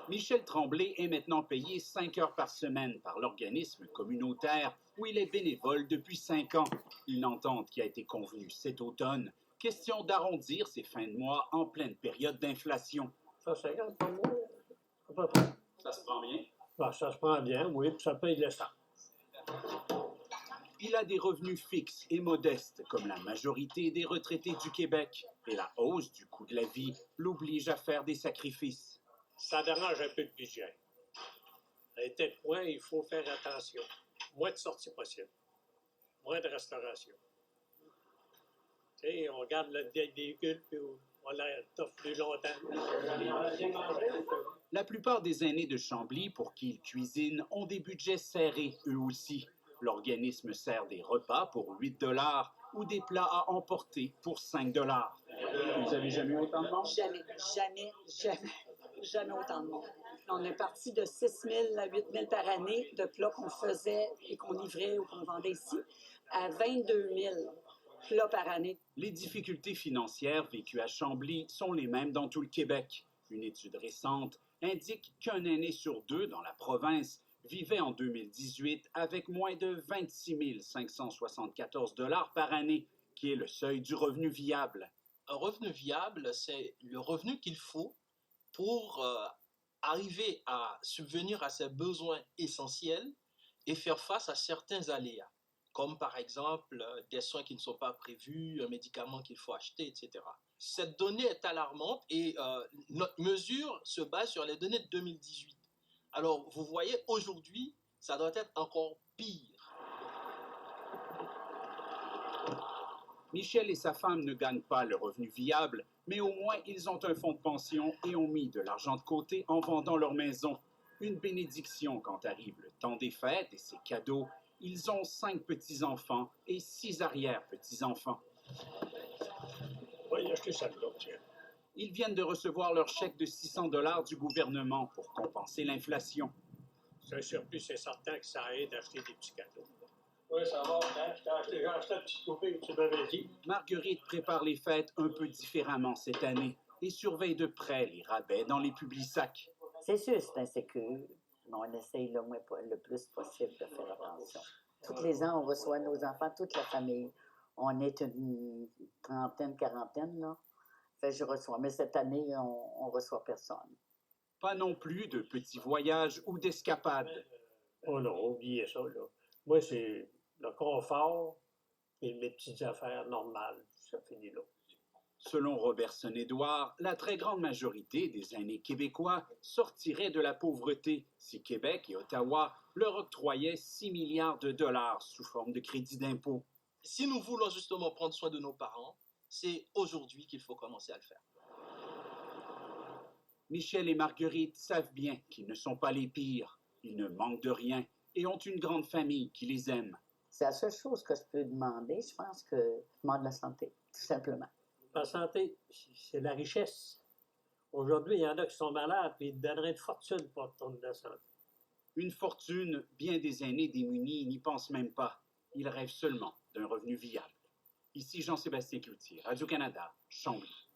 Michel Tremblay est maintenant payé 5 heures par semaine par l'organisme communautaire où il est bénévole depuis 5 ans. Une entente qui a été convenue cet automne. Question d'arrondir ses fins de mois en pleine période d'inflation. 150 par mois, à peu près. Ça se prend bien? Ben, ça se prend bien, oui, puis ça paye l'essence. Il a des revenus fixes et modestes, comme la majorité des retraités du Québec. Et la hausse du coût de la vie l'oblige à faire des sacrifices. Ça dérange un peu le budget. À un tel point, il faut faire attention. Moins de sorties possibles. Moins de restauration. Tu sais, on garde le vieil véhicule, puis on l'offre plus longtemps. La plupart des aînés de Chambly, pour qui ils cuisinent, ont des budgets serrés, eux aussi. L'organisme sert des repas pour 8 $ ou des plats à emporter pour 5 $. Vous avez jamais eu autant de monde? Jamais autant de monde. On est parti de 6 000 à 8 000 par année de plats qu'on faisait et qu'on livrait ou qu'on vendait ici à 22 000 plats par année. Les difficultés financières vécues à Chambly sont les mêmes dans tout le Québec. Une étude récente indique qu'un aîné sur deux dans la province vivait en 2018 avec moins de 26 574 $ par année, qui est le seuil du revenu viable. Un revenu viable, c'est le revenu qu'il faut pour arriver à subvenir à ses besoins essentiels et faire face à certains aléas, comme par exemple des soins qui ne sont pas prévus, un médicament qu'il faut acheter, etc. Cette donnée est alarmante et notre mesure se base sur les données de 2018. Alors, vous voyez, aujourd'hui, ça doit être encore pire. Michel et sa femme ne gagnent pas le revenu viable, mais au moins ils ont un fonds de pension et ont mis de l'argent de côté en vendant leur maison. Une bénédiction quand arrive le temps des fêtes et ses cadeaux. Ils ont 5 petits-enfants et 6 arrière-petits-enfants. Oui, achetez ça de l'autre, tiens. Ils viennent de recevoir leur chèque de 600 $ du gouvernement pour compenser l'inflation. C'est un surplus, c'est certain que ça aide à acheter des petits cadeaux. Oui, ça va, hein? J'ai acheté un petit coupé, tu m'avais dit. Marguerite prépare les fêtes un peu différemment cette année et surveille de près les rabais dans les Publisac. C'est sûr, c'est insécure, mais on essaye le plus possible de faire attention. Tous les ans, on reçoit nos enfants, toute la famille. On est une trentaine, quarantaine, là. Fait que je reçois. Mais cette année, on reçoit personne. Pas non plus de petits voyages ou d'escapades. Oh non, oubliez ça, là. Moi, c'est le confort et mes petites affaires normales. Ça finit là. Selon Robertson-Édouard, la très grande majorité des aînés québécois sortiraient de la pauvreté si Québec et Ottawa leur octroyaient 6 milliards de dollars sous forme de crédit d'impôt. Si nous voulons justement prendre soin de nos parents, c'est aujourd'hui qu'il faut commencer à le faire. Michel et Marguerite savent bien qu'ils ne sont pas les pires. Ils ne manquent de rien et ont une grande famille qui les aime. C'est la seule chose que je peux demander, je pense que je demande la santé, tout simplement. La santé, c'est la richesse. Aujourd'hui, il y en a qui sont malades et ils donneraient une fortune pour retourner la santé. Une fortune, bien des aînés démunis n'y pensent même pas. Ils rêvent seulement d'un revenu viable. Ici Jean-Sébastien Cloutier, Radio-Canada, Chambly.